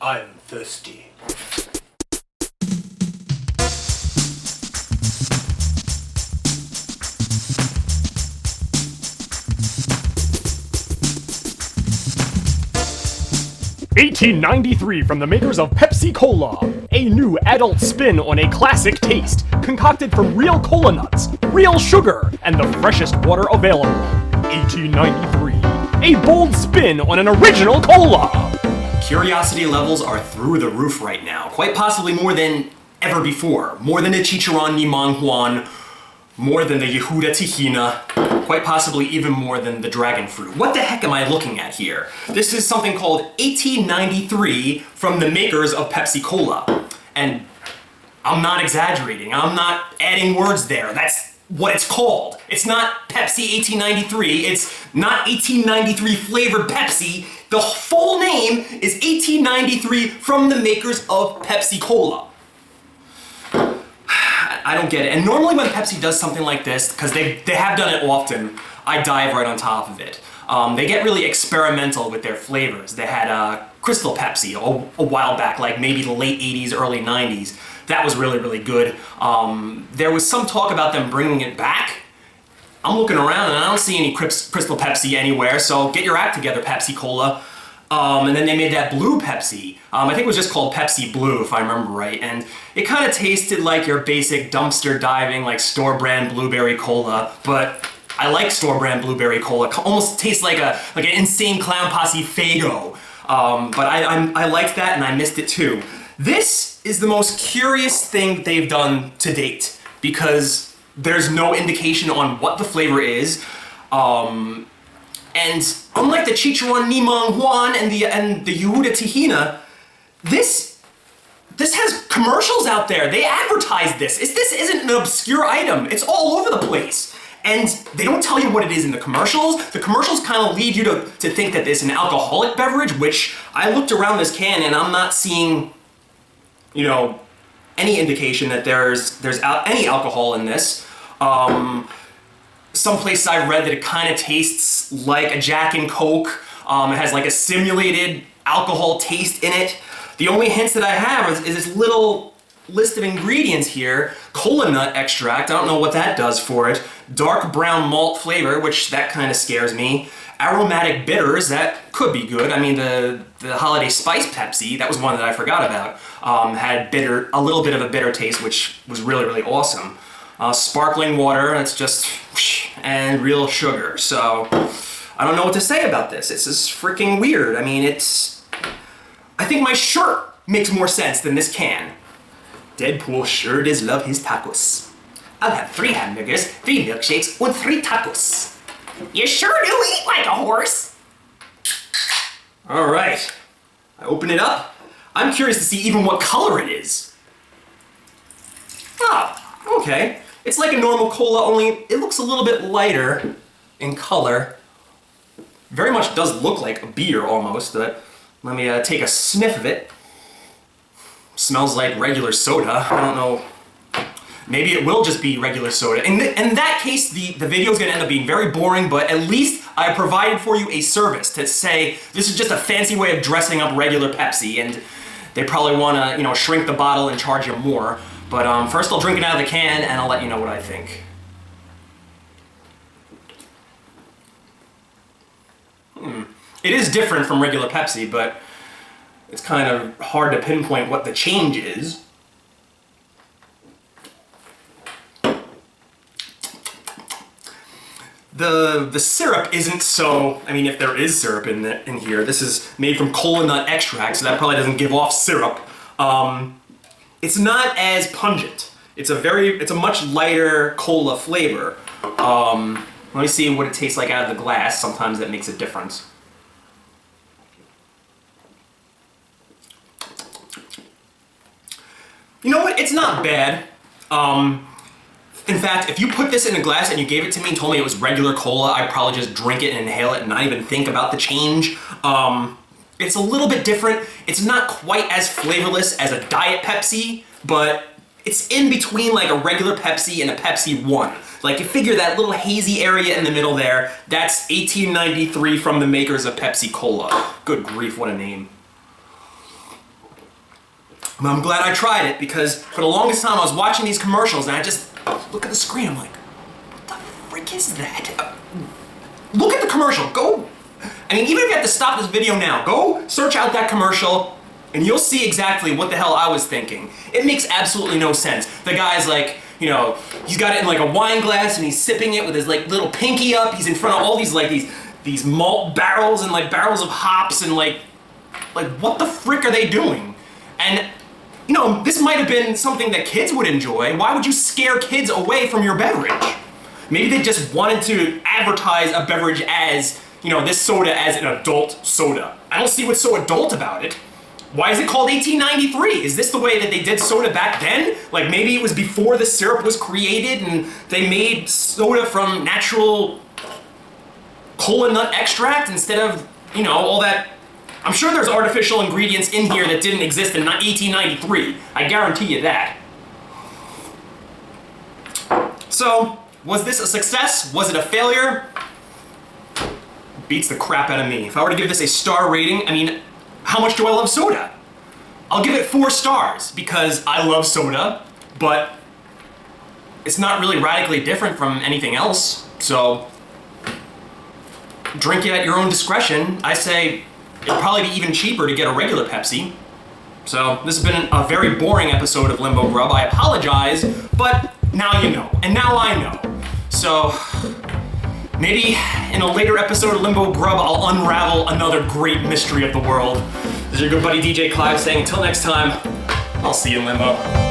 I'm thirsty. $18.93 from the makers of Pepsi Cola, a new adult spin on a classic taste, concocted from real cola nuts, real sugar, and the freshest water available. $18.93, a bold spin on an original cola. Curiosity levels are through the roof right now, quite possibly more than ever before. More than the Chicharron ni Manjuan, more than the Yehuda Tahina, quite possibly even more than the dragon fruit. What the heck am I looking at here? This is something called 1893 from the makers of Pepsi Cola. And I'm not exaggerating, I'm not adding words there. That's what it's called. It's not Pepsi 1893, it's not 1893 flavored Pepsi. The full name is 1893 from the makers of Pepsi Cola. I don't get it. And normally when Pepsi does something like this, because they have done it often, I dive right on top of it. They get really experimental with their flavors. They had Crystal Pepsi a while back, like maybe the late 80s, early 90s. That was really, really good. There was some talk about them bringing it back. I'm looking around and I don't see any Crystal Pepsi anywhere, so get your act together, Pepsi Cola. And then they made that blue Pepsi. I think it was just called Pepsi Blue, if I remember right. And it kind of tasted like your basic dumpster diving, like store brand blueberry cola. But I like store brand blueberry cola. It almost tastes like an insane clown posse Faygo. But I liked that and I missed it too. This is the most curious thing they've done to date because there's no indication on what the flavor is. And unlike the Chicharron ni Manjuan and the Yehuda Tahina, this has commercials out there. They advertise this. This isn't an obscure item. It's all over the place. And they don't tell you what it is in the commercials. The commercials kind of lead you to think that it's an alcoholic beverage, which I looked around this can and I'm not seeing, any indication that there's any alcohol in this. Someplace I read that it kind of tastes like a Jack and Coke. It has like a simulated alcohol taste in it. The only hints that I have is this little list of ingredients here. Cola nut extract, I don't know what that does for it. Dark brown malt flavor, which that kind of scares me. Aromatic bitters, that could be good. I mean, the Holiday Spice Pepsi, that was one that I forgot about, had a little bit of a bitter taste, which was really, really awesome. Sparkling water, that's just, and real sugar. So, I don't know what to say about this. This is freaking weird. I mean, I think my shirt makes more sense than this can. Deadpool sure does love his tacos. I'll have 3 hamburgers, 3 milkshakes, and 3 tacos. You sure do eat like a horse. All right, I open it up. I'm curious to see even what color it is. Oh, okay. It's like a normal cola, only it looks a little bit lighter in color. Very much does look like a beer almost. Let me take a sniff of it. Smells like regular soda. I don't know. Maybe it will just be regular soda. In that case, the video is going to end up being very boring, but at least I provided for you a service to say this is just a fancy way of dressing up regular Pepsi, and they probably want to, shrink the bottle and charge you more. But first I'll drink it out of the can and I'll let you know what I think. It is different from regular Pepsi, but it's kind of hard to pinpoint what the change is. The syrup isn't so, if there is syrup in here, this is made from cola nut extract, so that probably doesn't give off syrup. It's not as pungent. It's a much lighter cola flavor. Let me see what it tastes like out of the glass. Sometimes that makes a difference. You know what? It's not bad. In fact, if you put this in a glass and you gave it to me and told me it was regular cola, I'd probably just drink it and inhale it and not even think about the change. It's a little bit different. It's not quite as flavorless as a Diet Pepsi, but it's in between like a regular Pepsi and a Pepsi 1. Like, you figure that little hazy area in the middle there, that's 1893 from the makers of Pepsi Cola. Good grief, what a name. I'm glad I tried it because for the longest time I was watching these commercials and I just look at the screen, I'm like, what the frick is that? Look at the commercial, go. I mean, even if you have to stop this video now, go search out that commercial and you'll see exactly what the hell I was thinking. It makes absolutely no sense. The guy's like, you know, he's got it in like a wine glass and he's sipping it with his like little pinky up. He's in front of all these like these malt barrels and like barrels of hops and like what the frick are they doing? And you know, this might have been something that kids would enjoy. Why would you scare kids away from your beverage? Maybe they just wanted to advertise a beverage as, you know, this soda as an adult soda. I don't see what's so adult about it. Why is it called 1893? Is this the way that they did soda back then? Like maybe it was before the syrup was created and they made soda from natural cola nut extract instead of, you know, all that. I'm sure there's artificial ingredients in here that didn't exist in 1893. I guarantee you that. So, was this a success? Was it a failure? Beats the crap out of me. If I were to give this a star rating, I mean, how much do I love soda? I'll give it 4 stars because I love soda, but it's not really radically different from anything else. So, drink it at your own discretion. I say it'd probably be even cheaper to get a regular Pepsi. So, this has been a very boring episode of Limbo Grub. I apologize, but now you know, and now I know. So, maybe in a later episode of Limbo Grub, I'll unravel another great mystery of the world. This is your good buddy Djclyve saying, until next time, I'll see you in Limbo.